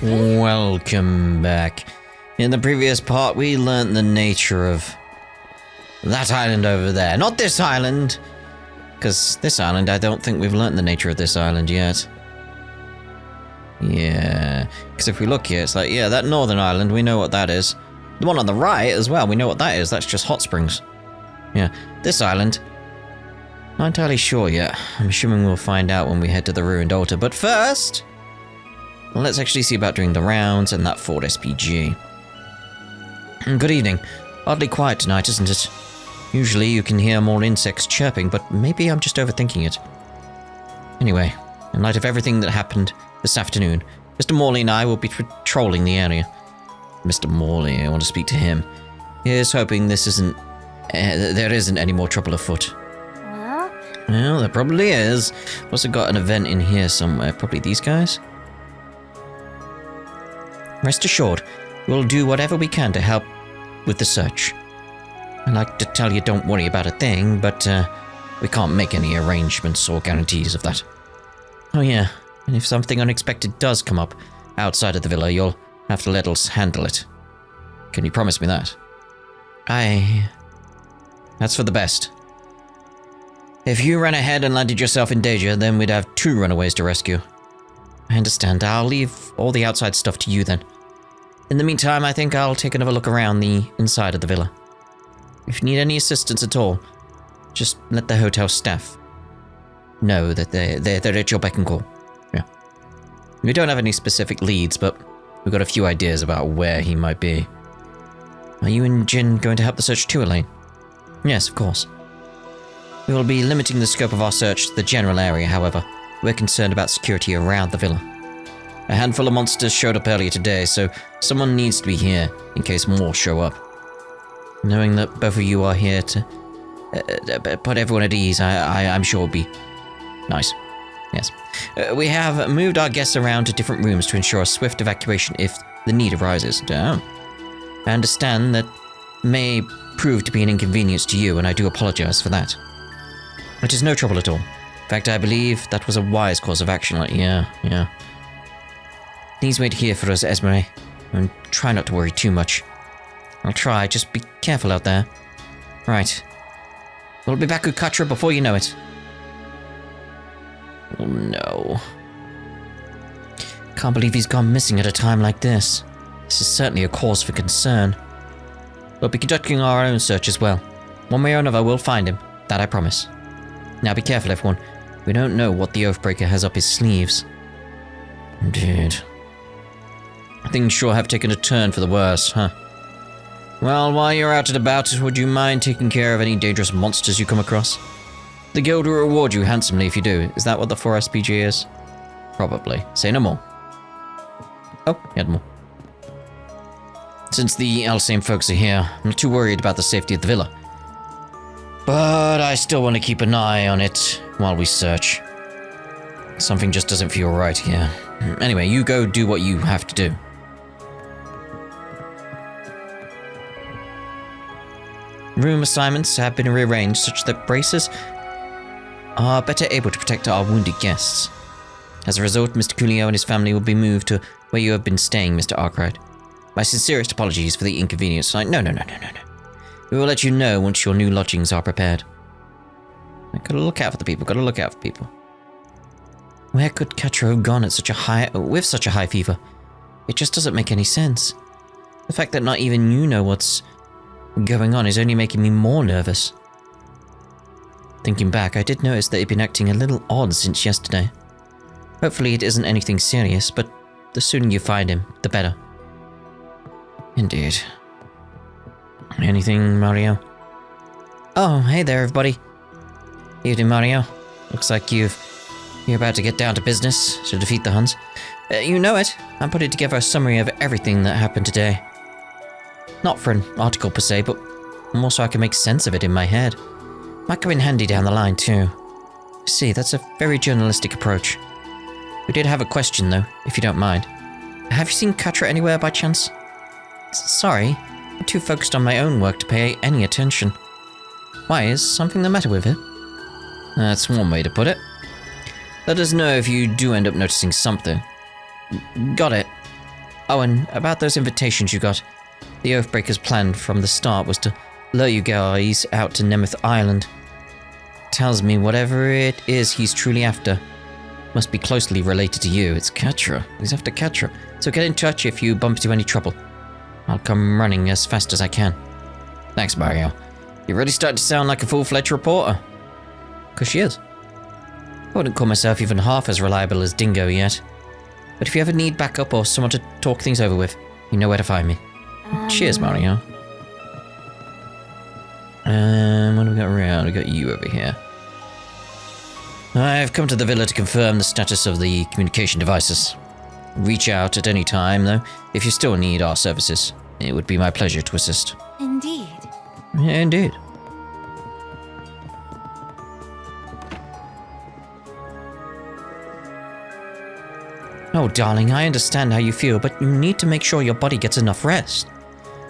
Welcome back. In the previous part, we learnt the nature of that island over there. Not this island! Because this island, I don't think we've learnt the nature of this island yet. Yeah. Because if we look here, it's like, yeah, that northern island, we know what that is. The one on the right as well, we know what that is. That's just hot springs. Yeah. This island, not entirely sure yet. I'm assuming we'll find out when we head to the ruined altar. But first, let's actually see about doing the rounds and that Ford SPG. Good evening. Oddly quiet tonight, isn't it? Usually you can hear more insects chirping, but maybe I'm just overthinking it. Anyway, in light of everything that happened this afternoon, Mr. Morley and I will be patrolling the area. Mr. Morley, I want to speak to him. Here's hoping this isn't... there isn't any more trouble afoot. Well, there probably is. Also got an event in here somewhere. Probably these guys? Rest assured, we'll do whatever we can to help with the search. I like to tell you don't worry about a thing, but we can't make any arrangements or guarantees of that. Oh yeah, and if something unexpected does come up outside of the villa, you'll have to let us handle it. Can you promise me that? That's for the best. If you ran ahead and landed yourself in danger, then we'd have 2 runaways to rescue. I understand. I'll leave all the outside stuff to you then. In the meantime, I think I'll take another look around the inside of the villa. If you need any assistance at all, just let the hotel staff know that they're at your beck and call. Yeah. We don't have any specific leads, but we've got a few ideas about where he might be. Are you and Jin going to help the search too, Elaine? Yes, of course. We will be limiting the scope of our search to the general area, however. We're concerned about security around the villa. A handful of monsters showed up earlier today, so someone needs to be here in case more show up. Knowing that both of you are here to put everyone at ease, I'm sure will be nice. Yes. We have moved our guests around to different rooms to ensure a swift evacuation if the need arises. Damn. I understand that may prove to be an inconvenience to you, and I do apologize for that. It is no trouble at all. In fact, I believe that was a wise course of action. Yeah. Please wait here for us, Esmeralda, and try not to worry too much. I'll try, just be careful out there. Right. We'll be back with Quatre before you know it. Oh no. Can't believe he's gone missing at a time like this. This is certainly a cause for concern. We'll be conducting our own search as well. One way or another, we'll find him. That I promise. Now be careful, everyone. We don't know what the Oathbreaker has up his sleeves. Indeed. Things sure have taken a turn for the worse, huh? Well, while you're out and about, would you mind taking care of any dangerous monsters you come across? The guild will reward you handsomely if you do. Is that what the 4 SPG is? Probably. Say no more. Oh, he had more. Since the Alsame folks are here, I'm not too worried about the safety of the villa. But I still want to keep an eye on it while we search. Something just doesn't feel right here. Anyway, you go do what you have to do. Room assignments have been rearranged such that braces are better able to protect our wounded guests. As a result, Mr. Coolio and his family will be moved to where you have been staying, Mr. Arkwright. My sincerest apologies for the inconvenience. No. We will let you know once your new lodgings are prepared. I gotta look out for the people, Where could Quatre have gone at with such a high fever? It just doesn't make any sense. The fact that not even you know what's going on is only making me more nervous. Thinking back, I did notice that he'd been acting a little odd since yesterday. Hopefully it isn't anything serious, but the sooner you find him, the better. Indeed. Anything, Mario? Oh, hey there, everybody. Evening, Mario. Looks like you're about to get down to business to defeat the Huns. You know it. I'm putting together a summary of everything that happened today. Not for an article per se, but more so I can make sense of it in my head. Might come in handy down the line, too. See, that's a very journalistic approach. We did have a question, though, if you don't mind. Have you seen Quatre anywhere by chance? Sorry, I'm too focused on my own work to pay any attention. Why, is something the matter with it? That's one way to put it. Let us know if you do end up noticing something. Got it. Oh, and about those invitations you got. The Oathbreaker's plan from the start was to lure you guys out to Nemeth Island. Tells me whatever it is he's truly after must be closely related to you. It's Quatre. He's after Quatre. So get in touch if you bump into any trouble. I'll come running as fast as I can. Thanks, Mario. You're really starting to sound like a full-fledged reporter. 'Cause she is. I wouldn't call myself even half as reliable as Dingo yet. But if you ever need backup or someone to talk things over with, you know where to find me. Cheers, Mario. What do we got around? We got you over here. I've come to the villa to confirm the status of the communication devices. Reach out at any time, though, if you still need our services. It would be my pleasure to assist. Indeed. Yeah, indeed. Oh, darling, I understand how you feel, but you need to make sure your body gets enough rest.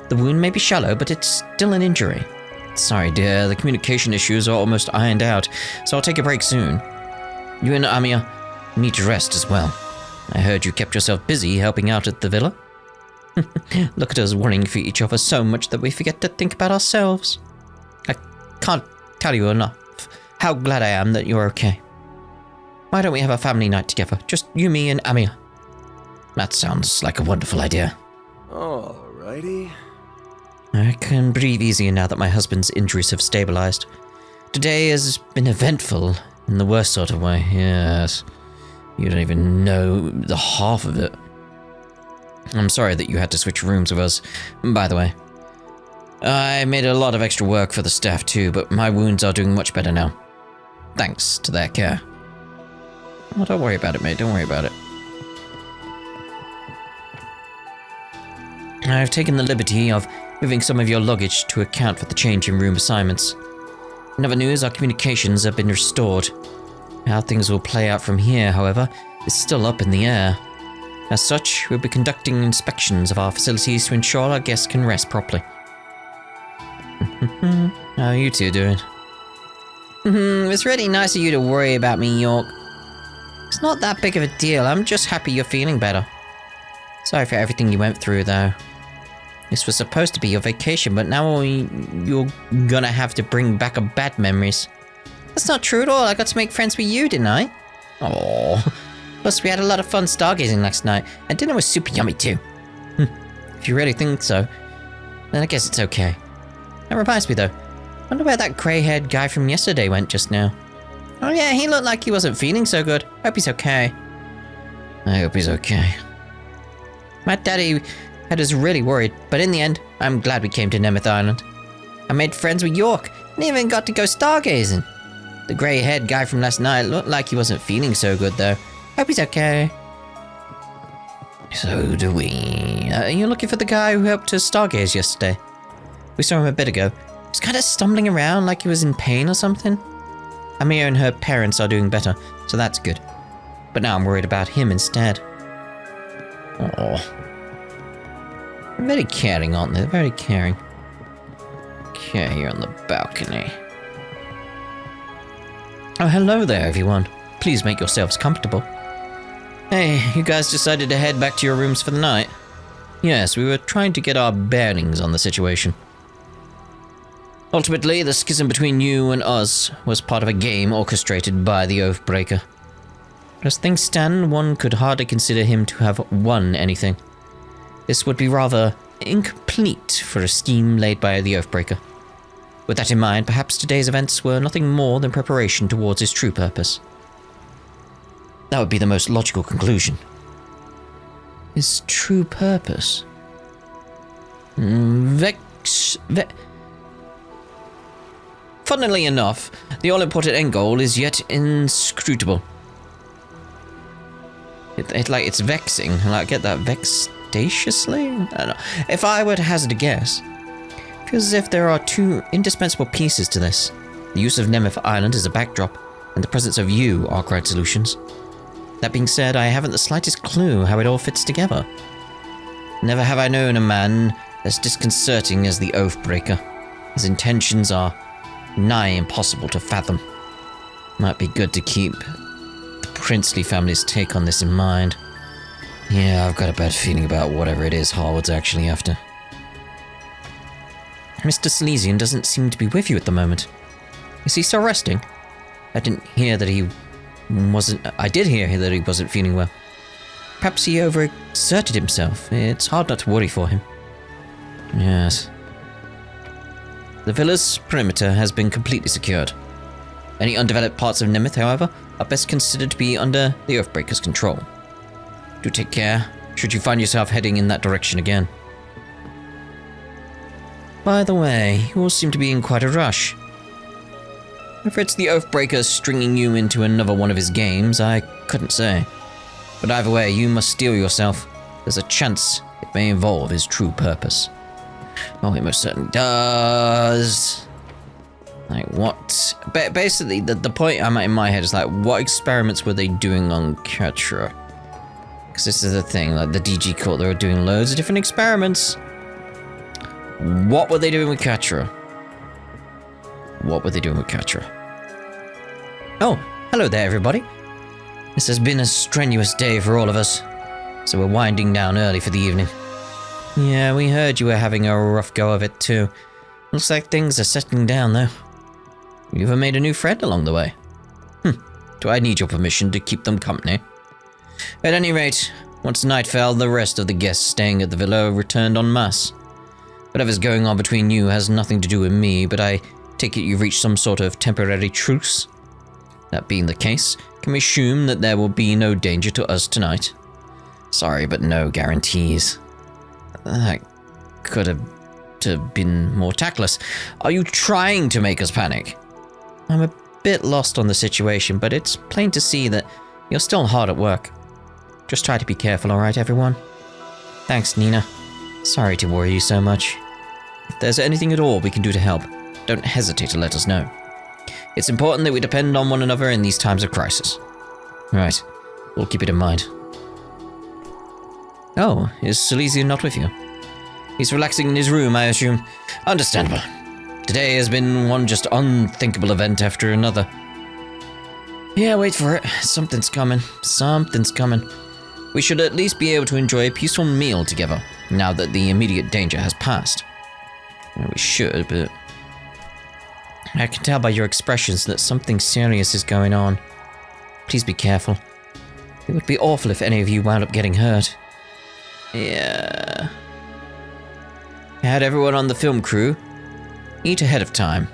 The wound may be shallow, but it's still an injury. Sorry, dear, the communication issues are almost ironed out, so I'll take a break soon. You and Amiya need to rest as well. I heard you kept yourself busy helping out at the villa. Look at us worrying for each other so much that we forget to think about ourselves. I can't tell you enough how glad I am that you're okay. Why don't we have a family night together? Just you, me, and Amiya. That sounds like a wonderful idea. Alrighty. I can breathe easier now that my husband's injuries have stabilized. Today has been eventful in the worst sort of way, yes. You don't even know the half of it. I'm sorry that you had to switch rooms with us, by the way. I made a lot of extra work for the staff too, but my wounds are doing much better now. Thanks to their care. Oh, don't worry about it, mate. Don't worry about it. I've taken the liberty of moving some of your luggage to account for the change in room assignments. In other news, our communications have been restored. How things will play out from here, however, is still up in the air. As such, we'll be conducting inspections of our facilities to ensure our guests can rest properly. How are you two doing? It's really nice of you to worry about me, York. It's not that big of a deal. I'm just happy you're feeling better. Sorry for everything you went through, though. This was supposed to be your vacation, but now you're gonna have to bring back bad memories. That's not true at all. I got to make friends with you, didn't I? Aww. Plus, we had a lot of fun stargazing last night, and dinner was super yummy, too. If you really think so, then I guess it's okay. That reminds me, though. I wonder where that grey-haired guy from yesterday went just now. Oh yeah, he looked like he wasn't feeling so good. Hope he's okay. I hope he's okay. My daddy had us really worried, but in the end, I'm glad we came to Nemeth Island. I made friends with York, and even got to go stargazing. The grey-haired guy from last night looked like he wasn't feeling so good, though. Hope he's okay. So do we. Are you looking for the guy who helped us stargaze yesterday? We saw him a bit ago. He was kind of stumbling around like he was in pain or something. Amiya and her parents are doing better, so that's good. But now I'm worried about him instead. Oh. They're very caring, aren't they? They're very caring. Okay, here on the balcony. Oh, hello there, everyone. Please make yourselves comfortable. Hey, you guys decided to head back to your rooms for the night? Yes, we were trying to get our bearings on the situation. Ultimately, the schism between you and us was part of a game orchestrated by the Oathbreaker. As things stand, one could hardly consider him to have won anything. This would be rather incomplete for a scheme laid by the Oathbreaker. With that in mind, perhaps today's events were nothing more than preparation towards his true purpose. That would be the most logical conclusion. His true purpose? Funnily enough, the all-important end goal is yet inscrutable. It's vexing. I get that vexatiously? I don't know. If I were to hazard a guess, it feels as if there are two indispensable pieces to this. The use of Nemeth Island as a backdrop, and the presence of you, Arkwright Solutions. That being said, I haven't the slightest clue how it all fits together. Never have I known a man as disconcerting as the Oathbreaker. His intentions are nigh impossible to fathom. Might be good to keep the princely family's take on this in mind. Yeah, I've got a bad feeling about whatever it is Harwood's actually after. Mr. Silesian doesn't seem to be with you at the moment. Is he still resting? I did hear that he wasn't feeling well. Perhaps he overexerted himself. It's hard not to worry for him. Yes. The villa's perimeter has been completely secured. Any undeveloped parts of Nemeth, however, are best considered to be under the Oathbreaker's control. Do take care, should you find yourself heading in that direction again. By the way, you all seem to be in quite a rush. If it's the Oathbreaker stringing you into another one of his games, I couldn't say. But either way, you must steel yourself. There's a chance it may involve his true purpose. Oh, it most certainly does. Like, what? Basically, the point I'm at in my head is like, what experiments were they doing on Quatre? Because this is the thing, like the DG Court, they were doing loads of different experiments. What were they doing with Quatre? What were they doing with Quatre? Oh, hello there, everybody. This has been a strenuous day for all of us, so we're winding down early for the evening. Yeah, we heard you were having a rough go of it too. Looks like things are settling down though. You even made a new friend along the way. Do I need your permission to keep them company? At any rate, once night fell, the rest of the guests staying at the villa returned en masse. Whatever's going on between you has nothing to do with me, but I take it you've reached some sort of temporary truce? That being the case, can we assume that there will be no danger to us tonight? Sorry, but no guarantees. That could have been more tactless. Are you trying to make us panic? I'm a bit lost on the situation, but it's plain to see that you're still hard at work. Just try to be careful, alright, everyone? Thanks, Nina. Sorry to worry you so much. If there's anything at all we can do to help, don't hesitate to let us know. It's important that we depend on one another in these times of crisis. Right, we'll keep it in mind. Oh, is Silesian not with you? He's relaxing in his room, I assume. Understandable. Today has been one just unthinkable event after another. Yeah, wait for it. Something's coming. Something's coming. We should at least be able to enjoy a peaceful meal together, now that the immediate danger has passed. Well, we should, but... I can tell by your expressions that something serious is going on. Please be careful. It would be awful if any of you wound up getting hurt. Yeah... I had everyone on the film crew eat ahead of time.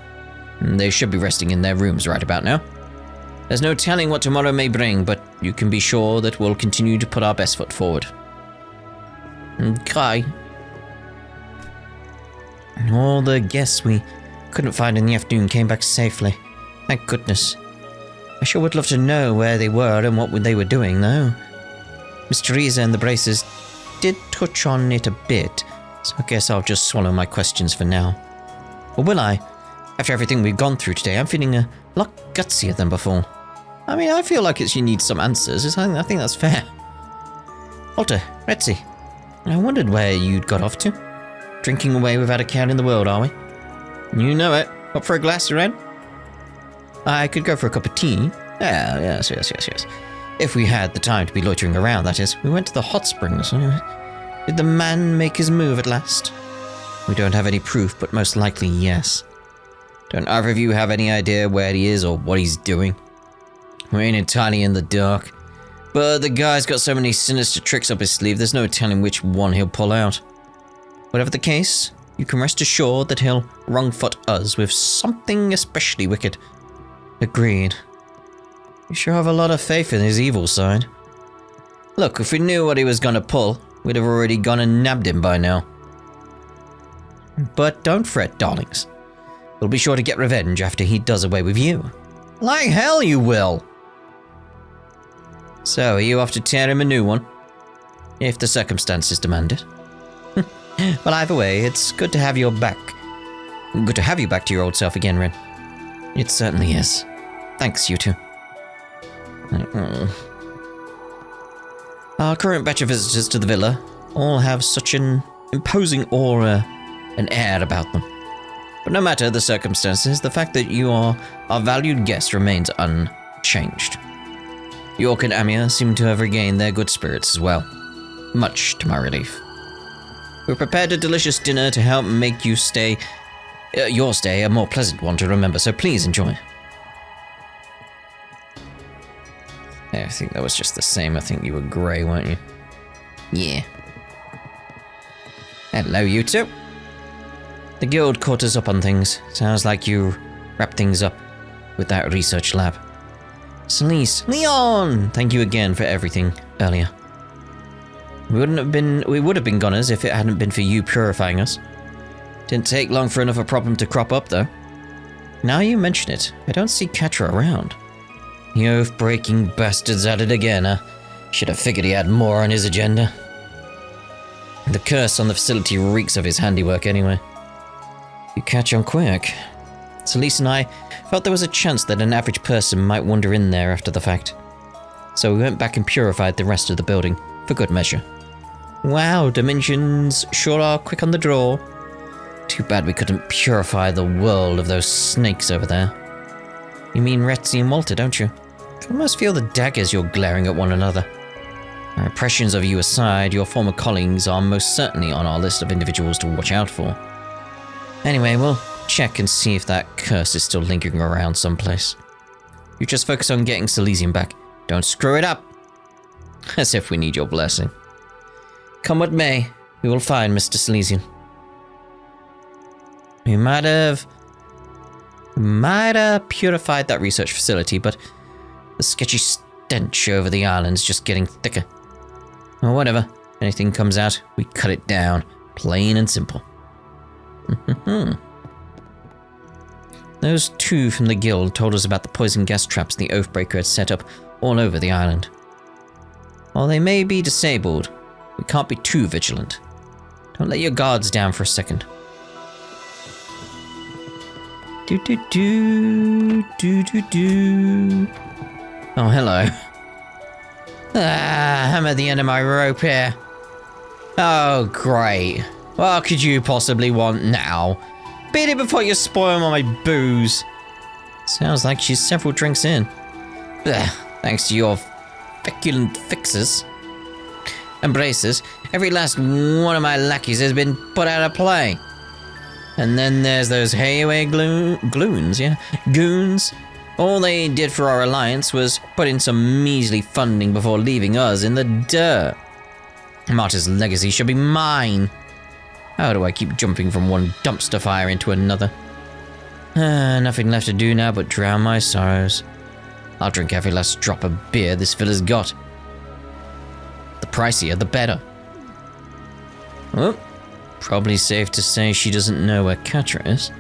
They should be resting in their rooms right about now. There's no telling what tomorrow may bring, but you can be sure that we'll continue to put our best foot forward. Okay. All the guests we couldn't find in the afternoon came back safely. Thank goodness. I sure would love to know where they were and what they were doing, though. Miss Teresa and the Braces did touch on it a bit, so I guess I'll just swallow my questions for now. Or will I? After everything we've gone through today, I'm feeling a lot gutsier than before. I mean, I feel like you need some answers. I think that's fair. Walter, Retzi, I wondered where you'd got off to. Drinking away without a care in the world, are we? You know it. Up for a glass, Ren? I could go for a cup of tea. Yes. If we had the time to be loitering around, that is. We went to the hot springs. Did the man make his move at last? We don't have any proof, but most likely yes. Don't either of you have any idea where he is or what he's doing? We ain't entirely in the dark, but the guy's got so many sinister tricks up his sleeve, there's no telling which one he'll pull out. Whatever the case, you can rest assured that he'll wrong-foot us with something especially wicked. Agreed. You sure have a lot of faith in his evil side. Look, if we knew what he was gonna pull, we'd have already gone and nabbed him by now. But don't fret, darlings. We'll be sure to get revenge after he does away with you. Like hell you will! So, are you off to tear him a new one? If the circumstances demand it. Well, either way, it's good to have you back. Good to have you back to your old self again, Ren. It certainly is. Thanks, you two. Our current batch of visitors to the villa all have such an imposing aura and air about them. But no matter the circumstances, the fact that you are our valued guest remains unchanged. York and Amir seem to have regained their good spirits as well. much to my relief. We prepared a delicious dinner to help make your stay a more pleasant one to remember, so please enjoy. Yeah, I think that was just the same. I think you were grey, weren't you? Yeah. Hello, you two. The guild caught us up on things. Sounds like you wrapped things up with that research lab. Celeste, Nihon! Thank you again for everything earlier. We would have been goners if it hadn't been for you purifying us. Didn't take long for another problem to crop up, though. Now you mention it, I don't see Quatre around. The oath-breaking bastard's at it again, huh? Should have figured he had more on his agenda. The curse on the facility reeks of his handiwork anyway. You catch on quick. Celeste and I felt there was a chance that an average person might wander in there after the fact. So we went back and purified the rest of the building, for good measure. Wow, dimensions sure are quick on the draw. Too bad we couldn't purify the world of those snakes over there. You mean Retzi and Walter, don't you? I can almost feel the daggers you're glaring at one another. Our impressions of you aside, your former colleagues are most certainly on our list of individuals to watch out for. Anyway, we'll check and see if that curse is still lingering around someplace. You just focus on getting Silesian back. Don't screw it up. As if we need your blessing. Come what may, we will find Mr. Silesian. We might have purified that research facility, but the sketchy stench over the island's just getting thicker. Well, whatever. Anything comes out, we cut it down. Plain and simple. Those two from the guild told us about the poison gas traps the Oathbreaker had set up all over the island. While they may be disabled, we can't be too vigilant. Don't let your guards down for a second. Do. Oh, hello. I'm at the end of my rope here. Oh, great. What could you possibly want now? Beat it before you spoil my booze. Sounds like she's several drinks in. Ugh, thanks to your feculent fixes. Embraces, every last one of my lackeys has been put out of play. And then there's those hayway goons. All they did for our alliance was put in some measly funding before leaving us in the dirt. Martyr's legacy should be mine. How do I keep jumping from one dumpster fire into another? Nothing left to do now but drown my sorrows. I'll drink every last drop of beer this villa's got. The pricier, the better. Well, probably safe to say she doesn't know where Quatre is.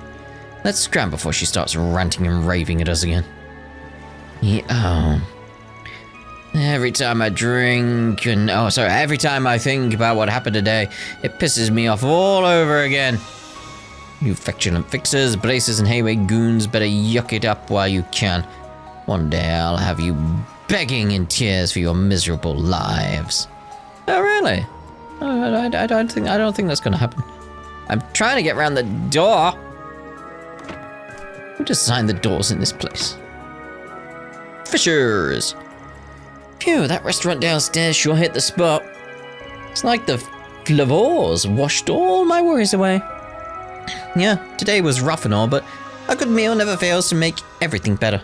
Let's scram before she starts ranting and raving at us again. Every time I drink every time I think about what happened today, it pisses me off all over again. You feculent fixers, braces and hayway goons better yuck it up while you can. One day I'll have you begging in tears for your miserable lives. Oh, really? I don't think that's gonna happen. I'm trying to get around the door. Who designed the doors in this place? Fishers. Phew, that restaurant downstairs sure hit the spot. It's like the flavors washed all my worries away. Yeah, today was rough and all, but a good meal never fails to make everything better.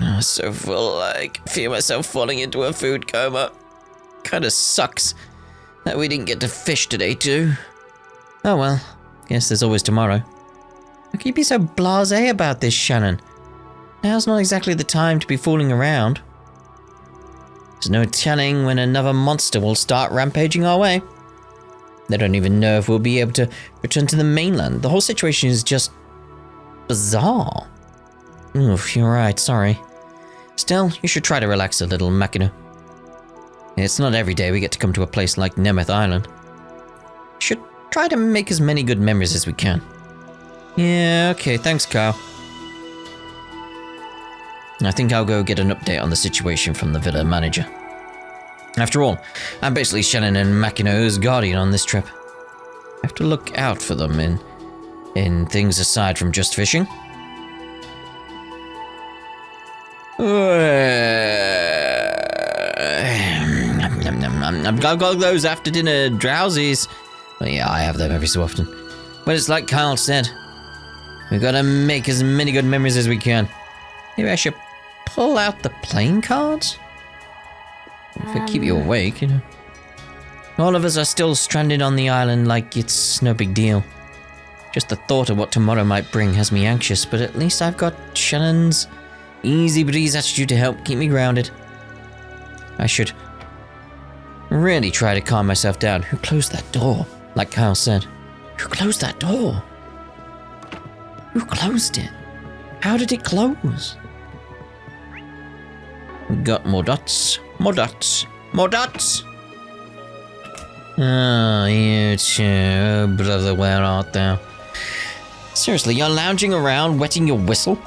Oh, so full, I can feel myself falling into a food coma. Kinda sucks that we didn't get to fish today too. Oh well, guess there's always tomorrow. How can you be so blasé about this, Shannon? Now's not exactly the time to be fooling around. There's no telling when another monster will start rampaging our way. They don't even know if we'll be able to return to the mainland. The whole situation is just bizarre. Oof, you're right, sorry. Still, you should try to relax a little, Makino. It's not every day we get to come to a place like Nemeth Island. We should try to make as many good memories as we can. Yeah, okay, thanks, Kyle. I think I'll go get an update on the situation from the villa manager. After all, I'm basically Shannon and Makino's guardian on this trip. I have to look out for them in things aside from just fishing. I've got those after dinner drowsies. Well, yeah, I have them every so often. But it's like Kyle said. We've got to make as many good memories as we can. Maybe I should pull out the playing cards? If it keep you awake, you know. All of us are still stranded on the island like it's no big deal. Just the thought of what tomorrow might bring has me anxious, but at least I've got Shannon's easy breeze attitude to help keep me grounded. I should really try to calm myself down. Who closed that door? Like Kyle said. Who closed that door? Who closed it? How did it close? We got more dots. More dots. More dots! Oh, you too. Oh, brother, where art thou? Seriously, you're lounging around, wetting your whistle?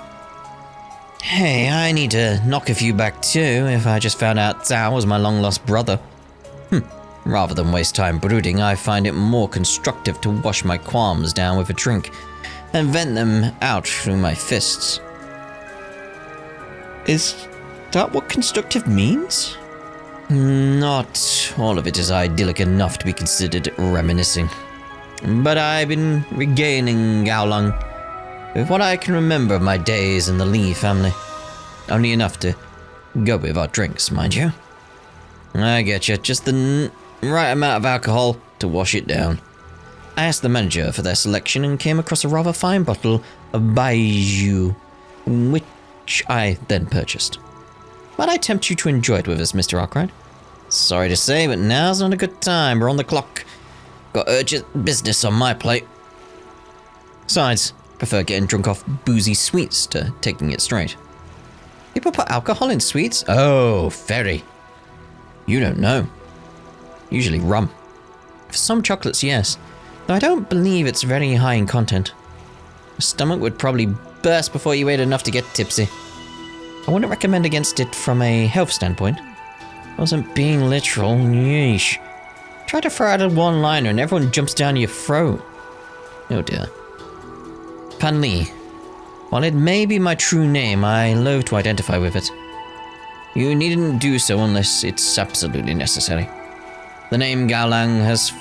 Hey, I need to knock a few back too, if I just found out Zhao was my long-lost brother. Rather than waste time brooding, I find it more constructive to wash my qualms down with a drink and vent them out through my fists. Is that what constructive means? Not all of it is idyllic enough to be considered reminiscing. But I've been regaining Gaolang with what I can remember of my days in the Li family. Only enough to go with our drinks, mind you. I get you, just the right amount of alcohol to wash it down. I asked the manager for their selection and came across a rather fine bottle of Baijiu, which I then purchased. Might I tempt you to enjoy it with us, Mr. Arkwright? Sorry to say, but now's not a good time. We're on the clock. Got urgent business on my plate. Besides, I prefer getting drunk off boozy sweets to taking it straight. People put alcohol in sweets? Oh, very. You don't know. Usually rum. For some chocolates, yes. Though I don't believe it's very high in content. Your stomach would probably burst before you ate enough to get tipsy. I wouldn't recommend against it from a health standpoint. I wasn't being literal, yeesh. Try to throw out a one-liner and everyone jumps down your throat. Oh dear. Pan Li. While it may be my true name, I loathe to identify with it. You needn't do so unless it's absolutely necessary. The name Gaolang has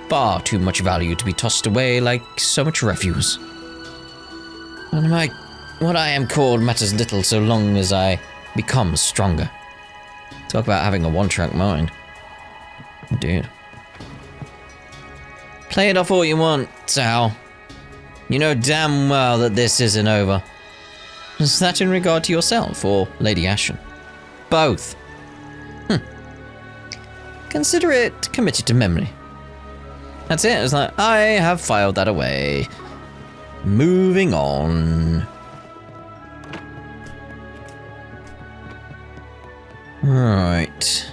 far too much value to be tossed away like so much refuse. And what I am called matters little so long as I become stronger. Talk about having a one-track mind. Dude. Play it off all you want, Zhao. You know damn well that this isn't over. Is that in regard to yourself or Lady Ashen? Both. Consider it committed to memory. That's it. It's like, I have filed that away. Moving on. Right.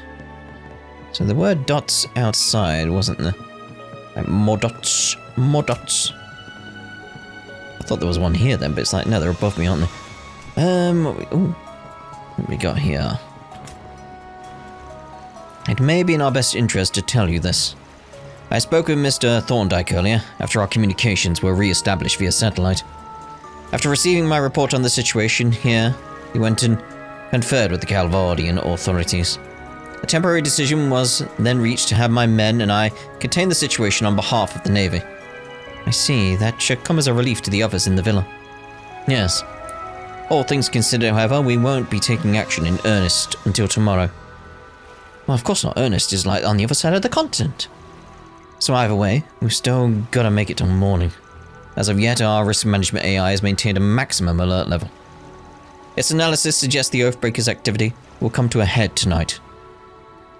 So there were dots outside, wasn't there? Like more dots. More dots. I thought there was one here then, but it's like, no, they're above me, aren't they? What we got here? It may be in our best interest to tell you this. I spoke with Mr. Thorndyke earlier, after our communications were re-established via satellite. After receiving my report on the situation here, he went and conferred with the Calvardian authorities. A temporary decision was then reached to have my men and I contain the situation on behalf of the Navy. I see, that should come as a relief to the others in the villa. Yes. All things considered, however, we won't be taking action in earnest until tomorrow. Well, of course not. Ernest is like on the other side of the continent. So either way, we've still got to make it till morning. As of yet, our risk management AI has maintained a maximum alert level. Its analysis suggests the Oathbreaker's activity will come to a head tonight.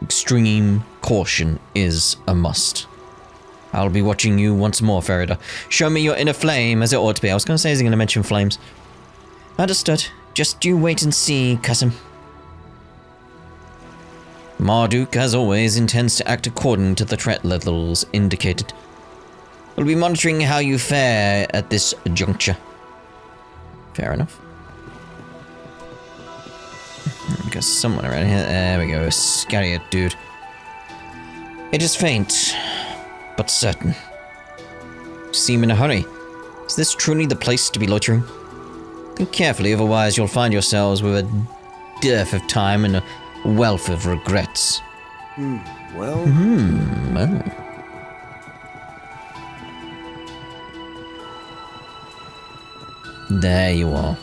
Extreme caution is a must. I'll be watching you once more, Ferida. Show me your inner flame as it ought to be. I was going to say, is he going to mention flames? Understood. Just you wait and see, cousin. Marduk, as always, intends to act according to the threat levels indicated. We'll be monitoring how you fare at this juncture. Fair enough. We got someone around here. There we go. Scariot dude. It is faint, but certain. You seem in a hurry. Is this truly the place to be loitering? Think carefully, otherwise you'll find yourselves with a dearth of time and a wealth of regrets. Well, Oh. There you are.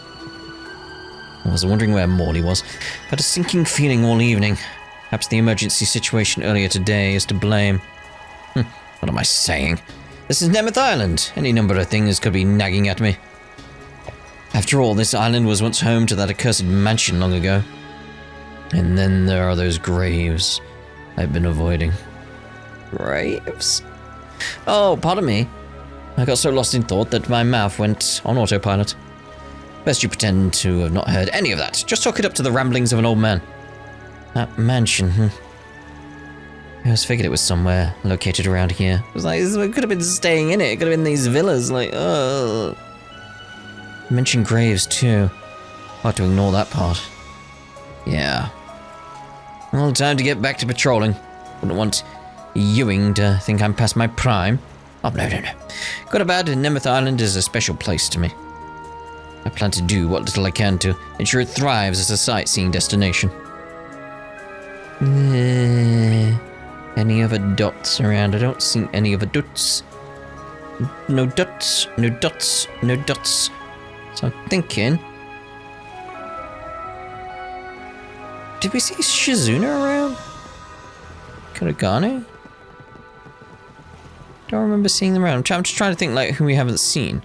I was wondering where Morley was. Had a sinking feeling all evening. Perhaps the emergency situation earlier today is to blame. What am I saying? This is Nemeth Island. Any number of things could be nagging at me. After all, this island was once home to that accursed mansion long ago. And then there are those graves I've been avoiding. Graves? Oh, pardon me. I got so lost in thought that my mouth went on autopilot. Best you pretend to have not heard any of that. Just chalk it up to the ramblings of an old man. That mansion, I always figured it was somewhere located around here. It was like, it could have been staying in it. It could have been these villas, like, oh. Mentioned graves, too. Hard to ignore that part. Yeah. Well, time to get back to patrolling. Wouldn't want Ewing to think I'm past my prime. Oh, no. Good or bad, Nemeth Island is a special place to me. I plan to do what little I can to ensure it thrives as a sightseeing destination. Any other dots around? I don't see any other dots. No dots. So I'm thinking... Did we see Shizuna around? Kuragane? Don't remember seeing them around. I'm just trying to think, like, who we haven't seen.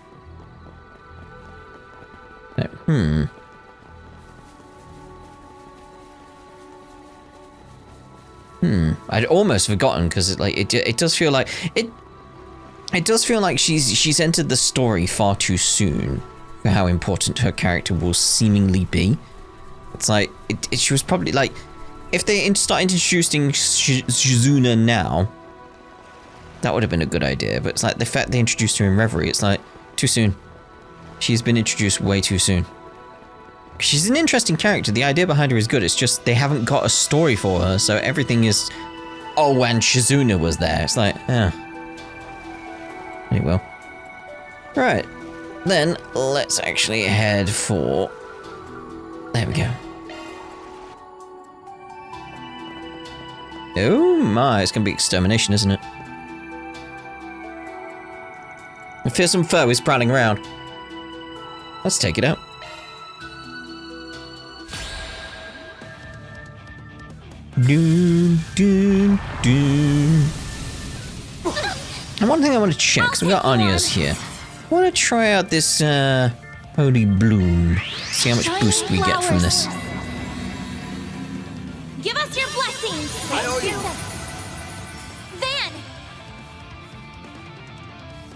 I'd almost forgotten because it does feel like it does feel like she's entered the story far too soon for how important her character will seemingly be. It's like she was probably like, if they start introducing Shizuna now, that would have been a good idea. But it's like the fact they introduced her in Reverie, it's like too soon. She's been introduced way too soon. She's an interesting character. The idea behind her is good. It's just they haven't got a story for her, so everything is, oh, and Shizuna was there. It's like, very well. Right, then let's actually head for. There we go. Oh my, it's gonna be extermination, isn't it? A fearsome foe is prowling around. Let's take it out. Doom. And one thing I want to check, because we got Anya's here. I want to try out this Holy Bloom. See how much boost we get from this. Give us your blessings. Van.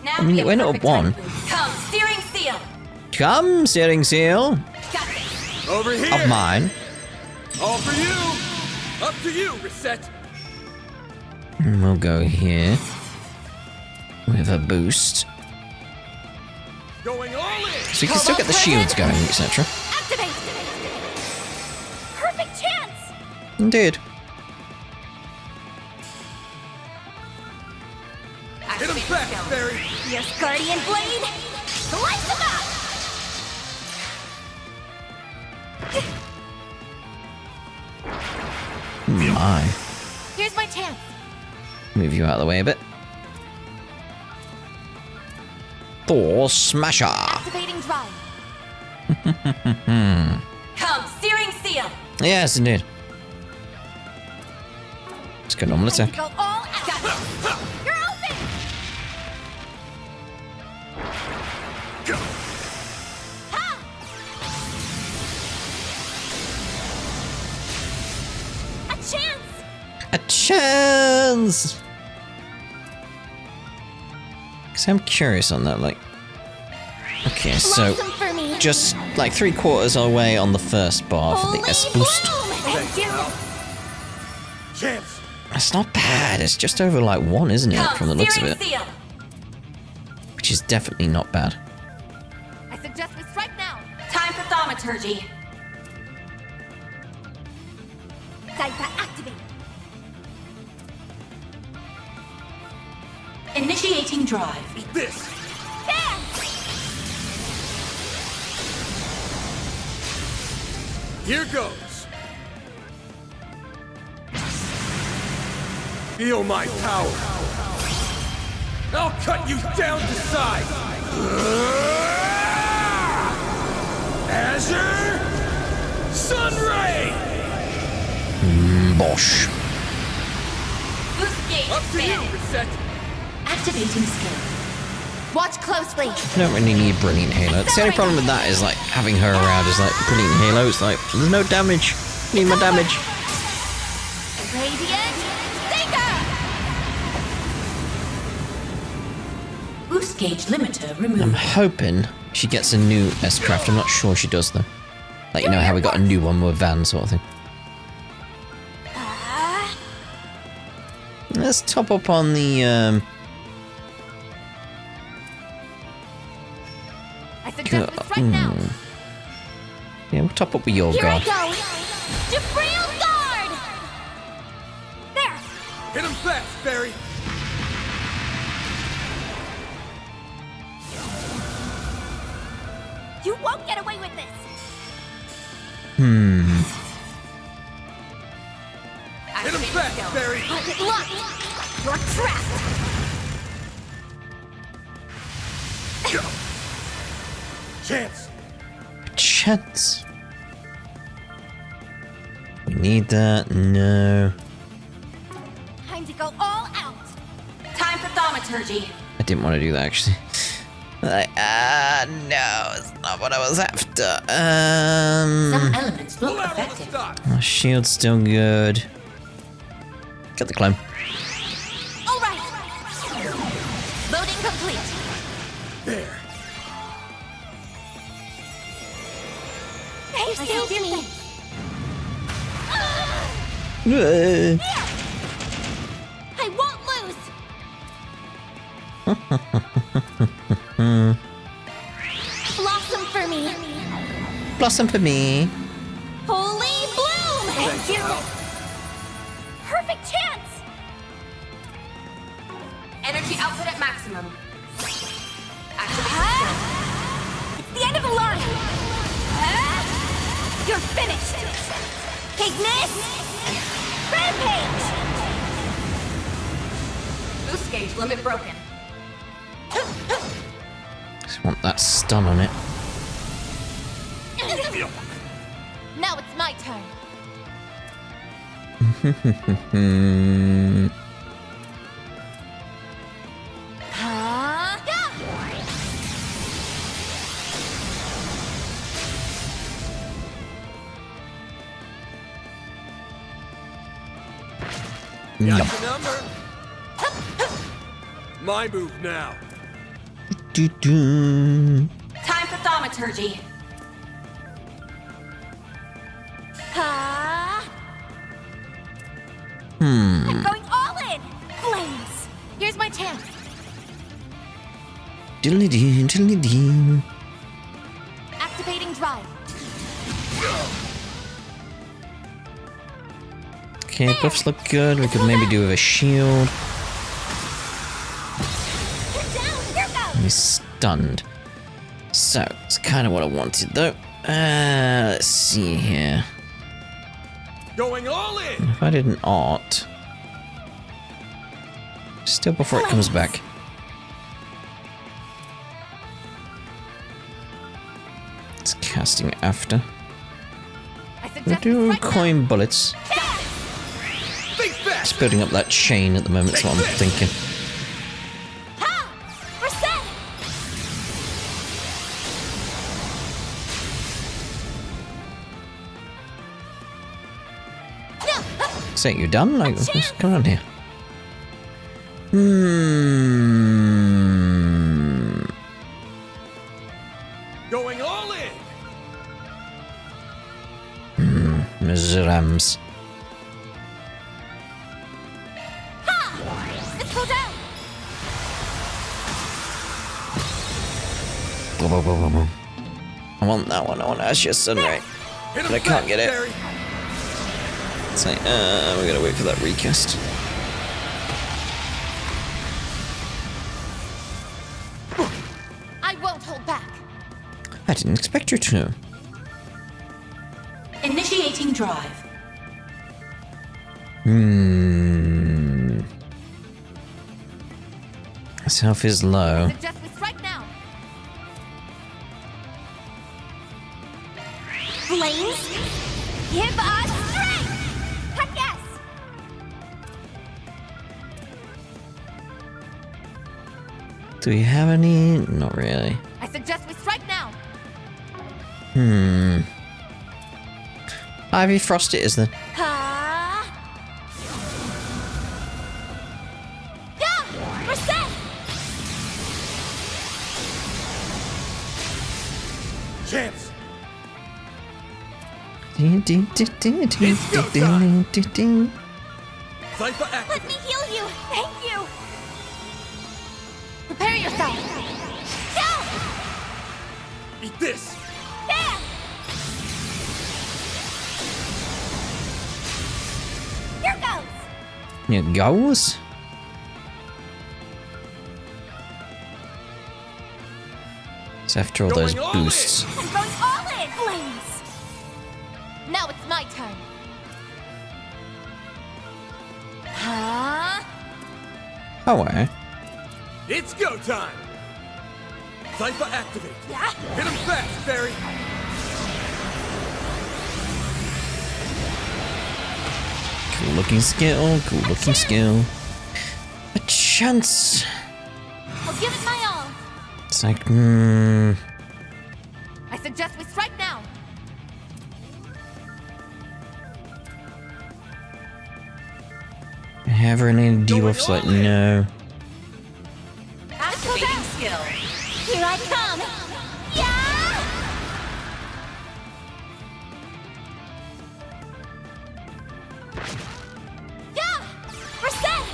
Now I mean, it went up one. Come, steering seal. Come, steering seal. Got it. over here. Of mine. All for you. Up to you, Reset. And we'll go here. With a boost. Going all in. So you can still get the shields going, etc. Activate. Perfect chance. Indeed. Hit him fast, Barry. Yes, Guardian Blade. Slice him up. My. Here's my chance. Move you out of the way a bit. Thor Smasher. Activating drive. Come, steering seal. Yes, indeed. Let's go normal attack. Go all out. Got it. You're open. Go. Ha! A chance. A chance! Because I'm curious on that, like... Okay, so... Blossom for me. Just, like, 3/4 away on the first bar for the Holy S boost. bloom. Thank you. Chance. That's not bad, it's just over, like, 1, isn't it, Come, from the looks of steering it? seal. Which is definitely not bad. I suggest we strike now. Time for thaumaturgy. Sci-Fi activate. Initiating drive. Eat this. There! Here goes. Feel my power. I'll cut you down to size. Azure Sunray. Bosh. Boost gauge Up to you, expanded. Reset. Activating skill. Watch closely. I don't really need Brilliant Halo. The only problem with that is like having her around is like Brilliant Halo. It's like there's no damage. Need my damage. Radiant Seeker! Boost gauge limiter removed. I'm hoping she gets a new S-Craft. I'm not sure she does though. Like, you know how we got a new one with Van sort of thing. Let's top up on the I suggest this right now. yeah, we'll top up with your Here I guard. go. Jabril Guard! There. Hit him fast, Barry. You won't get away with this. Hit him fast, Barry. Look! You're trapped! Chance. Chance. We need that. No. Time to go all out! Time for thaumaturgy. I didn't want to do that actually. Like, no, it's not what I was after. Some elements Pull look out all the effective. stops. My shield's still good. Got the climb. All right! Loading complete. There. Hey, still me. I won't lose! Blossom for me! Blossom for me. Holy bloom! Thank you! Perfect chance! Energy output at maximum. It's the end of the line! You're finished! Ignis! Rampage! Boost gauge limit broken. Just want that stun on it. Now it's my turn. Yum. Got your number. My move now. Do-do. Time for thaumaturgy. I'm going all in! Flames! Here's my chance. Diddly-dee, diddly-dee. Activating drive. Okay, buffs look good. We could maybe do with a shield. Get down! Here goes! He's stunned. So, it's kind of what I wanted though. Let's see here. Going all in. If I did an art. Still before it comes back. It's casting after. I We'll suggest do this right coin bullets. now. Think fast. Just building up that chain at the moment, is what I'm thinking. Ha! Reset! Say, you done? Like, what's going on here? Going all in. Rams. Let's go down! I want that one. I want Ashes Sunray. Hit him But I can't fast, get it. Barry. It's like, we gotta wait for that recast. I won't hold back. I didn't expect you to. Initiating drive. His health is low. Suggest we strike now. Flames? Give us strength! Heck yes! Do we have any? Not really. I suggest we strike now. Ivy Frost it is then. Ha! Yeah! We're set! Chance! Sci-Fi Let activate! me heal you! Thank you! Prepare yourself! Go! Eat this! There! Here goes! Here goes. So after all those Going all in. boosts. I'm going all in! Flames! Now it's my turn. Huh? Oh, well. It's go time! Sci-Fi activate! Yeah? Hit him fast, Barry! Cool looking skill, cool looking skill. A chance. I'll give it my all. It's like, I suggest we strike now. have any debuffs? Like, no. Activating skill. Here I come. Yeah! Yeah! We're set!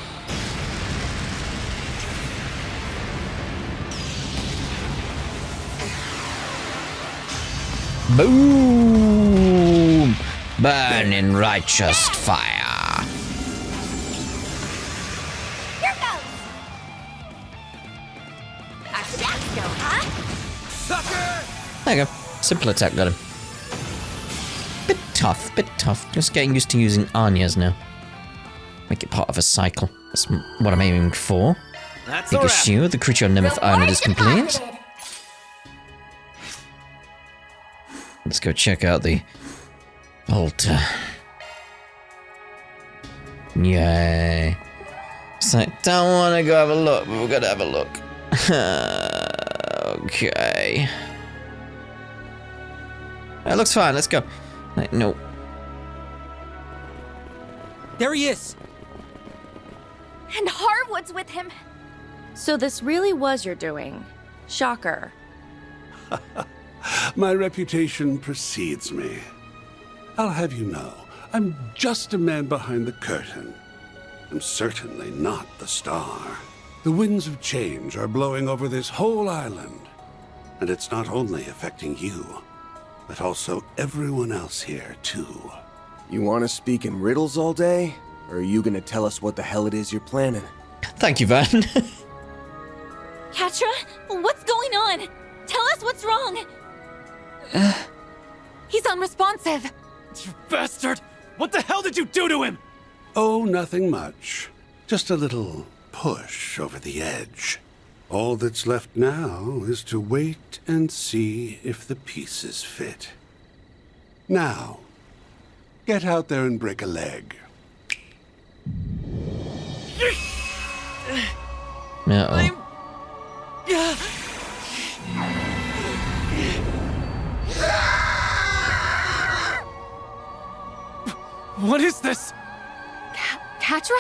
Boom! Burning righteous fire. Here goes! Activating skill, huh? Sucker! There you go. Simple attack, got him. Bit tough, bit tough. Just getting used to using Anya's now. Make it part of a cycle. That's what I'm aiming for. That's Take a shield, the creature on Nemeth Island is complete. Let's go check out the altar. Yay. It's like, don't want to go have a look, but we're going to have a look. Okay. That looks fine, let's go. Like, no. There he is! And Harwood's with him. So this really was your doing. Shocker. My reputation precedes me. I'll have you know, I'm just a man behind the curtain. I'm certainly not the star. The winds of change are blowing over this whole island. And it's not only affecting you, but also everyone else here, too. You want to speak in riddles all day? Or are you gonna tell us what the hell it is you're planning? Thank you, Van. Catra, what's going on? Tell us what's wrong. He's unresponsive. You bastard! What the hell did you do to him? Oh, nothing much. Just a little push over the edge. All that's left now is to wait and see if the pieces fit. Now, get out there and break a leg. Uh-oh. What is this? Catra?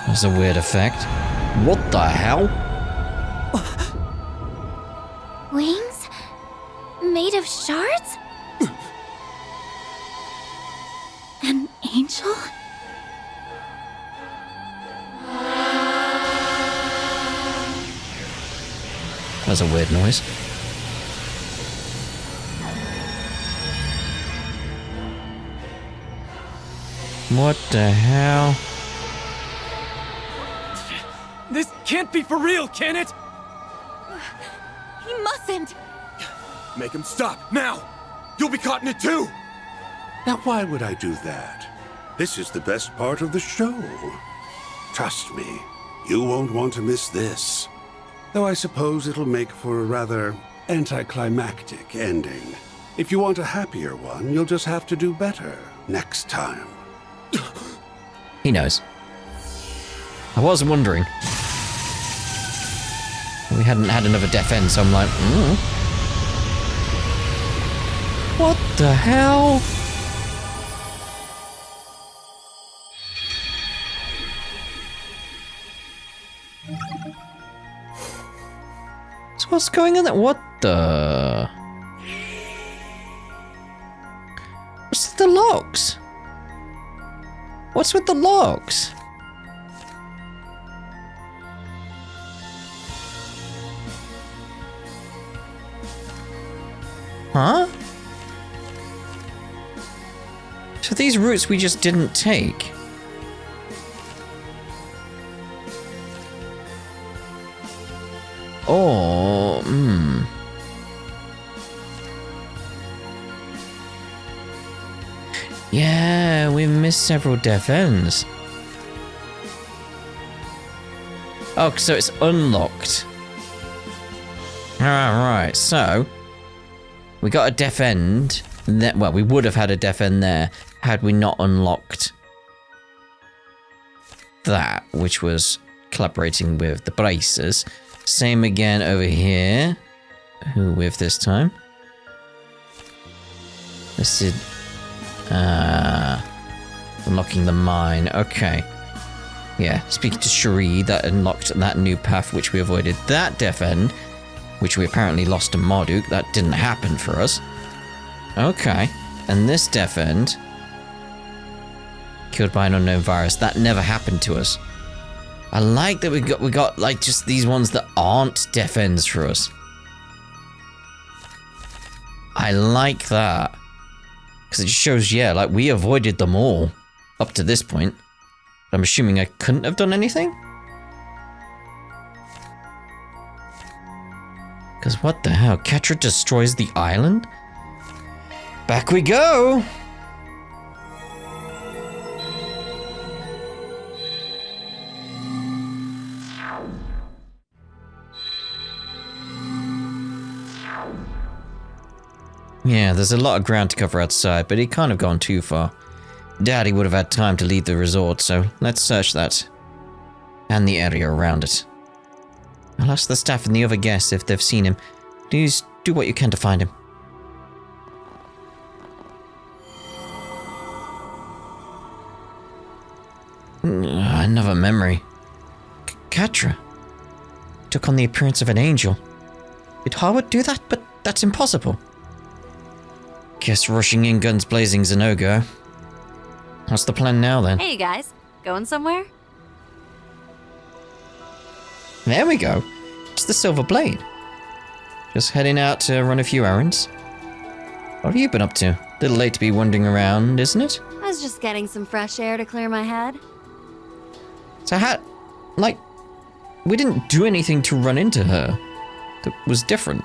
That's a weird effect. What the hell? Wings? Made of shards? An angel? That's a weird noise. What the hell? This can't be for real, can it? He mustn't. Make him stop, now! You'll be caught in it too! Now, why would I do that? This is the best part of the show. Trust me, you won't want to miss this. Though I suppose it'll make for a rather anticlimactic ending. If you want a happier one, you'll just have to do better next time. He knows. I was wondering. We hadn't had another death end, so I'm like, What the hell? So what's going on there? What the? What's with the logs? What's with the logs? Huh? So these routes we just didn't take. Oh, Yeah, we missed several death ends. Oh, so it's unlocked. Alright, so we got a death end. Well, we would have had a death end there had we not unlocked that, which was collaborating with the bracers. Same again over here. Who with this time? This is unlocking the mine. Okay. Yeah, speaking to Cherie, that unlocked that new path, which we avoided that death end, which we apparently lost to Marduk. That didn't happen for us. Okay. And this death end, killed by an unknown virus, that never happened to us. I like that we got like just these ones that aren't death ends for us. I like that. Because it shows, yeah, like we avoided them all up to this point. I'm assuming I couldn't have done anything? Because what the hell? Quatre destroys the island? Back we go! Yeah, there's a lot of ground to cover outside, but he can't have gone too far. Daddy would have had time to leave the resort, so let's search that. And the area around it. I'll ask the staff and the other guests if they've seen him. Please do what you can to find him. Another memory. Quatre took on the appearance of an angel. Did Harwood do that? But that's impossible. Guess rushing in guns blazing's a no-go. What's the plan now then? Hey, you guys. Going somewhere? There we go. It's the Silver Blade. Just heading out to run a few errands. What have you been up to? Little late to be wandering around, isn't it? I was just getting some fresh air to clear my head. So like, we didn't do anything to run into her. That was different.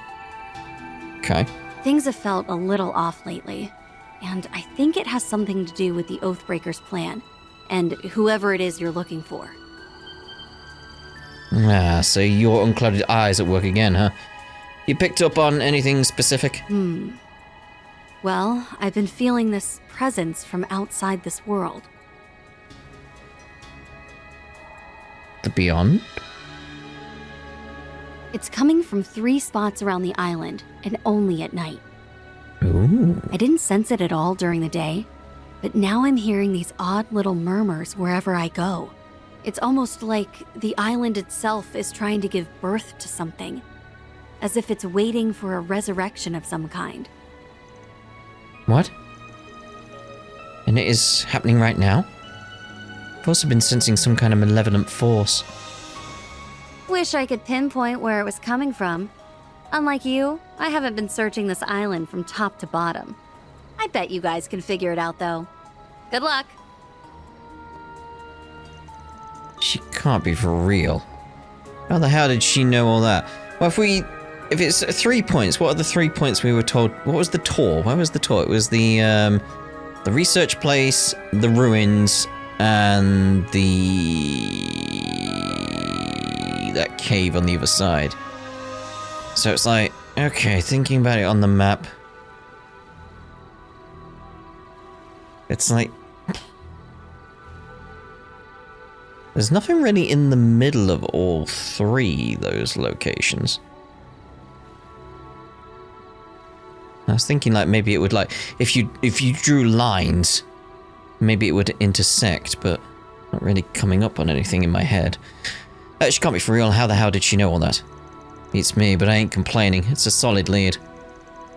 Okay. Things have felt a little off lately, and I think it has something to do with the Oathbreaker's plan, and whoever it is you're looking for. Ah, so your unclouded eyes at work again, huh? You picked up on anything specific? Well, I've been feeling this presence from outside this world. The Beyond? It's coming from 3 spots around the island, and only at night. Ooh. I didn't sense it at all during the day, but now I'm hearing these odd little murmurs wherever I go. It's almost like the island itself is trying to give birth to something, as if it's waiting for a resurrection of some kind. What? And it is happening right now? I've also been sensing some kind of malevolent force. Wish I could pinpoint where it was coming from. Unlike you, I haven't been searching this island from top to bottom. I bet you guys can figure it out, though. Good luck. She can't be for real. How the hell did she know all that? Well, if it's 3 points, what are the 3 points we were told? What was the tour? Where was the tour? It was the the research place, the ruins, and that cave on the other side. So it's like, okay, thinking about it on the map, it's like there's nothing really in the middle of all three those locations. I was thinking like maybe it would like if you drew lines, maybe it would intersect, but not really coming up on anything in my head. She can't be for real. How the hell did she know all that? Beats me, but I ain't complaining. It's a solid lead.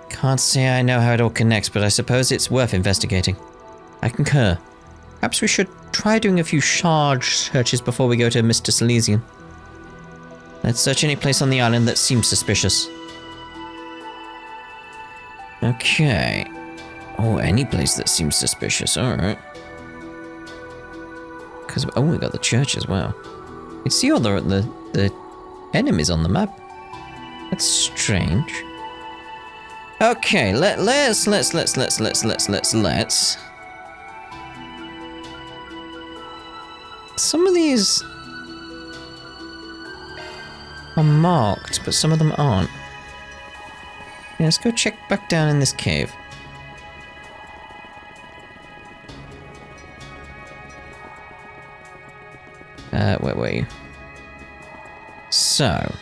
Can't say I know how it all connects, but I suppose it's worth investigating. I concur. Perhaps we should try doing a few charge searches before we go to Mr. Silesian. Let's search any place on the island that seems suspicious. Okay. Oh, any place that seems suspicious, alright. Because, oh, we got the church as well. You can see all the enemies on the map. That's strange. Okay, let's. Some of these are marked, but some of them aren't. Yeah, let's go check back down in this cave. Where were you? So.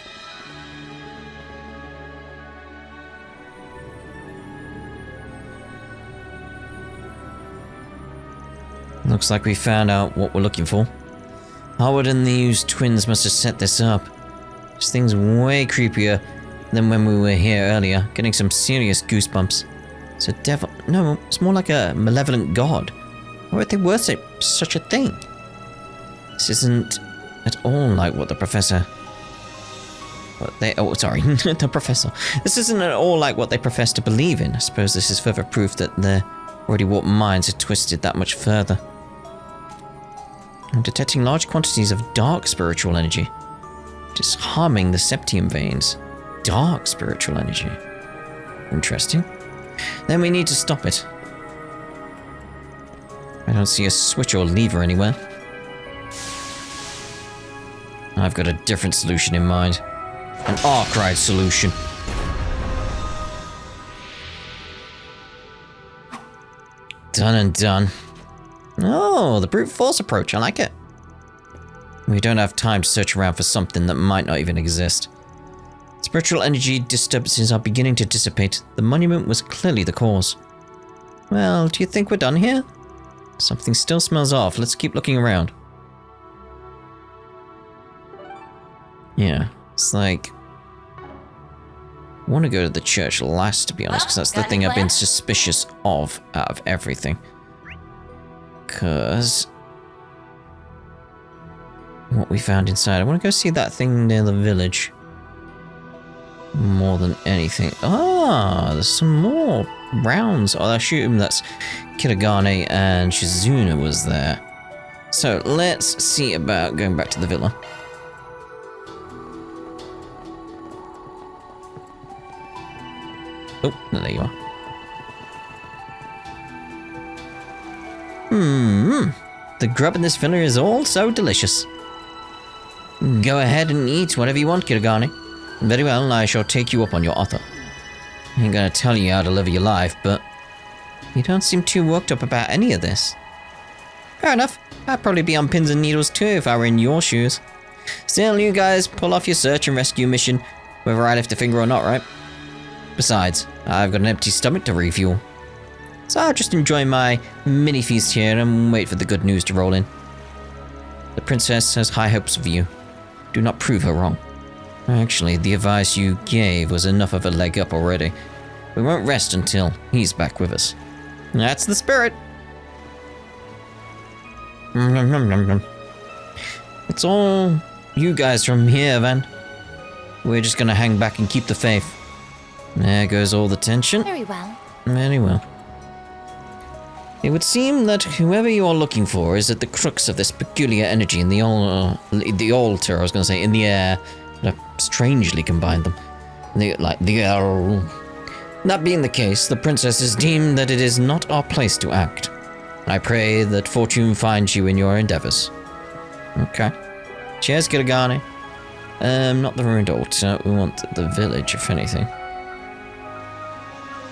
Looks like we found out what we're looking for. Howard and these twins must have set this up. This thing's way creepier than when we were here earlier, getting some serious goosebumps. It's a devil. No, it's more like a malevolent god. Why would they worship such a thing? This isn't at all like what the professor... the professor. This isn't at all like what they profess to believe in. I suppose this is further proof that their already warped minds are twisted that much further. I'm detecting large quantities of dark spiritual energy. Just harming the septium veins. Dark spiritual energy. Interesting. Then we need to stop it. I don't see a switch or lever anywhere. I've got a different solution in mind. An arc ride solution. Done and done. Oh, the brute force approach. I like it. We don't have time to search around for something that might not even exist. Spiritual energy disturbances are beginning to dissipate. The monument was clearly the cause. Well, do you think we're done here? Something still smells off. Let's keep looking around. Yeah, it's like... I want to go to the church last, to be honest, because that's the thing I've been suspicious of out of everything. Because... what we found inside. I want to go see that thing near the village. More than anything. Ah, there's some more rounds. Oh, I assume that's Kirigane and Shizuna was there. So let's see about going back to the villa. Oh, there you are. The grub in this villa is all so delicious. Go ahead and eat whatever you want, Kirigane. Very well, I shall take you up on your offer. I ain't gonna tell you how to live your life, but you don't seem too worked up about any of this. Fair enough. I'd probably be on pins and needles too if I were in your shoes. Still, you guys pull off your search and rescue mission, whether I lift a finger or not, right? Besides, I've got an empty stomach to refuel. So I'll just enjoy my mini feast here and wait for the good news to roll in. The princess has high hopes of you. Do not prove her wrong. Actually, the advice you gave was enough of a leg up already. We won't rest until he's back with us. That's the spirit. It's all you guys from here, then. We're just gonna hang back and keep the faith. There goes all the tension. Very well. Very well. It would seem that whoever you are looking for is at the crux of this peculiar energy in the altar, I was going to say, in the air. But I've strangely combined them. That being the case, the princess has deemed that it is not our place to act. I pray that fortune finds you in your endeavors. Okay. Cheers, Kirigane. Not the ruined altar. We want the village, if anything.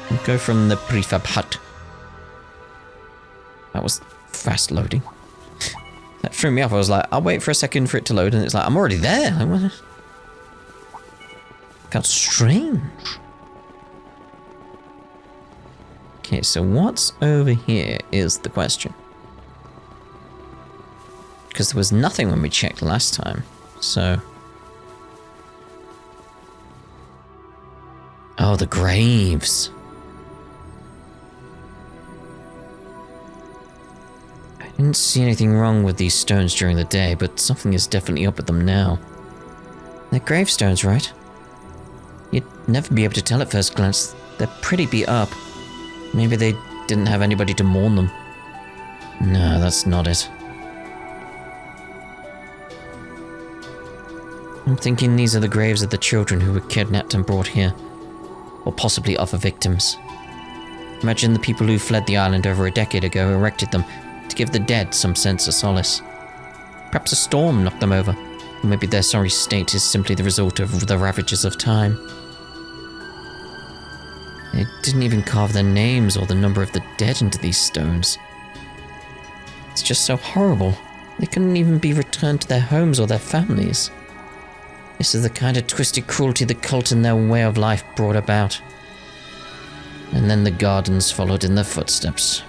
We'll go from the prefab hut. That was fast loading. That threw me off. I was like, I'll wait for a second for it to load, and it's like, I'm already there. Like, what? Got strange. Okay, so what's over here is the question. Because there was nothing when we checked last time, so... Oh, the graves. I didn't see anything wrong with these stones during the day, but something is definitely up with them now. They're gravestones, right? You'd never be able to tell at first glance. They're pretty beat up. Maybe they didn't have anybody to mourn them. No, that's not it. I'm thinking these are the graves of the children who were kidnapped and brought here. Or possibly other victims. Imagine the people who fled the island over a decade ago erected them to give the dead some sense of solace. Perhaps a storm knocked them over, or maybe their sorry state is simply the result of the ravages of time. They didn't even carve their names or the number of the dead into these stones. It's just so horrible. They couldn't even be returned to their homes or their families. This is the kind of twisted cruelty the cult and their way of life brought about. And then the gardens followed in their footsteps.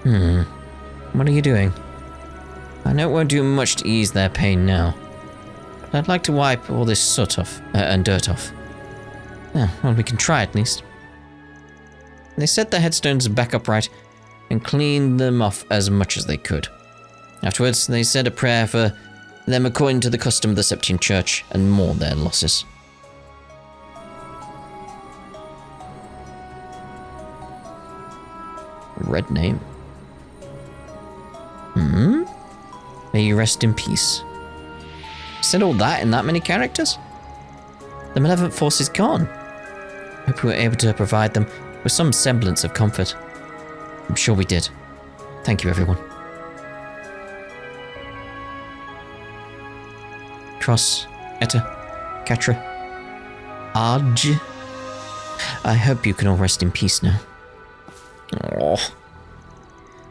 What are you doing? I know it won't do much to ease their pain now, but I'd like to wipe all this soot off, and dirt off. Well, we can try at least. They set the headstones back upright and cleaned them off as much as they could. Afterwards, they said a prayer for them according to the custom of the Septian Church and mourned their losses. Red name. May you rest in peace. Said all that in that many characters? The malevolent force is gone. Hope we were able to provide them with some semblance of comfort. I'm sure we did. Thank you, everyone. Cross, Etta, Quatre, Arj. I hope you can all rest in peace now. Oh.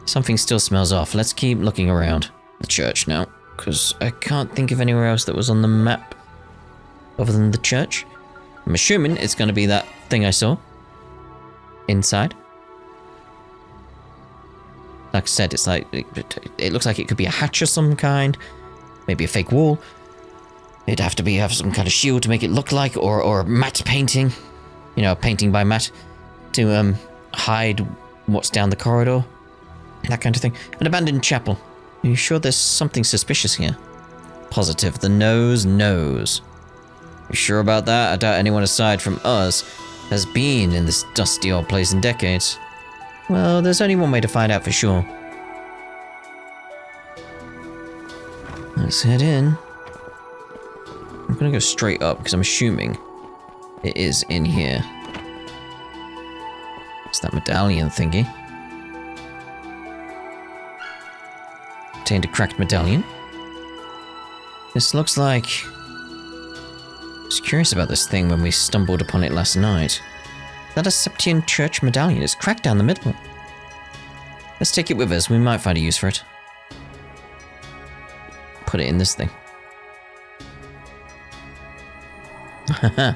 Something still smells off. Let's keep looking around the church now, because I can't think of anywhere else that was on the map other than the church. I'm assuming it's going to be that thing I saw inside. Like I said, it's like it looks like it could be a hatch of some kind, maybe a fake wall. It'd have to have some kind of shield to make it look like, or matte painting, you know, painting by matte to hide what's down the corridor, that kind of thing. An abandoned chapel. Are you sure there's something suspicious here? Positive. The nose knows. You sure about that? I doubt anyone aside from us has been in this dusty old place in decades. Well, there's only one way to find out for sure. Let's head in. I'm gonna go straight up because I'm assuming it is in here. It's that medallion thingy. Obtained a cracked medallion. This looks like... I was curious about this thing when we stumbled upon it last night. Is that a Septian Church medallion? It's cracked down the middle. Let's take it with us. We might find a use for it. Put it in this thing. Haha.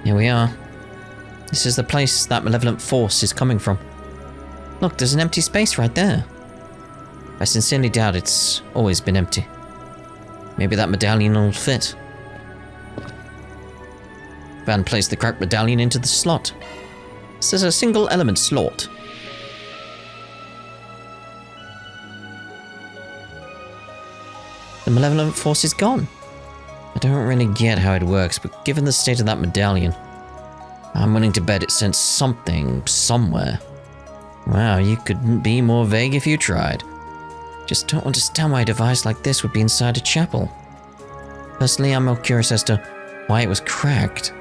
Here we are. This is the place that malevolent force is coming from. Look, there's an empty space right there. I sincerely doubt it's always been empty. Maybe that medallion will fit. Van placed the cracked medallion into the slot. This is a single element slot. The malevolent force is gone. I don't really get how it works, but given the state of that medallion, I'm willing to bet it sent something somewhere. Wow, you couldn't be more vague if you tried. Just don't understand why a device like this would be inside a chapel. Personally, I'm more curious as to why it was cracked.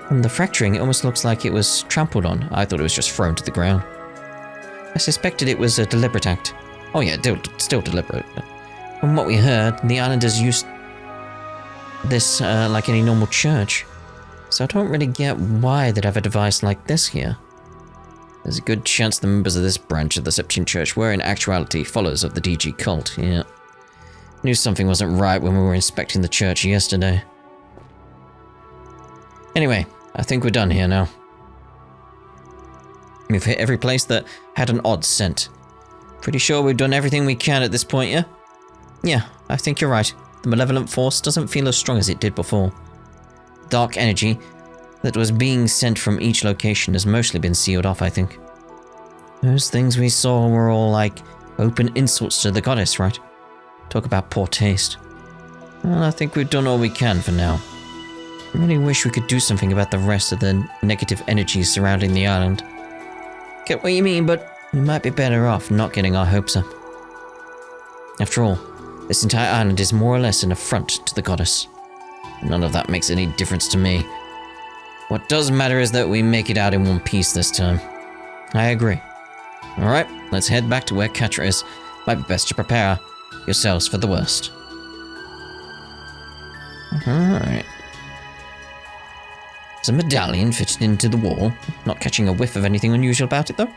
From the fracturing, it almost looks like it was trampled on. I thought it was just thrown to the ground. I suspected it was a deliberate act. Oh yeah, still deliberate. From what we heard, the islanders used this like any normal church. So I don't really get why they'd have a device like this here. There's a good chance the members of this branch of the Septian Church were in actuality followers of the DG cult, yeah. Knew something wasn't right when we were inspecting the church yesterday. Anyway, I think we're done here now. We've hit every place that had an odd scent. Pretty sure we've done everything we can at this point, yeah? Yeah, I think you're right. The malevolent force doesn't feel as strong as it did before. Dark energy that was being sent from each location has mostly been sealed off, I think. Those things we saw were all like open insults to the goddess, right? Talk about poor taste. Well, I think we've done all we can for now. I really wish we could do something about the rest of the negative energies surrounding the island. Get what you mean, but we might be better off not getting our hopes up. After all, this entire island is more or less an affront to the goddess. None of that makes any difference to me. What does matter is that we make it out in one piece this time. I agree. Alright, let's head back to where Quatre is. Might be best to prepare yourselves for the worst. Alright. There's a medallion fitted into the wall. Not catching a whiff of anything unusual about it, though.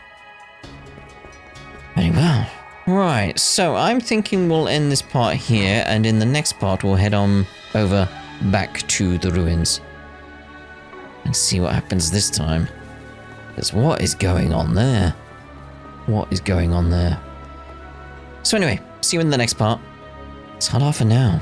Very well. Right, so I'm thinking we'll end this part here, and in the next part we'll head on over back to the ruins. And see what happens this time. Because what is going on there? What is going on there? So anyway, see you in the next part. Ta-da for now.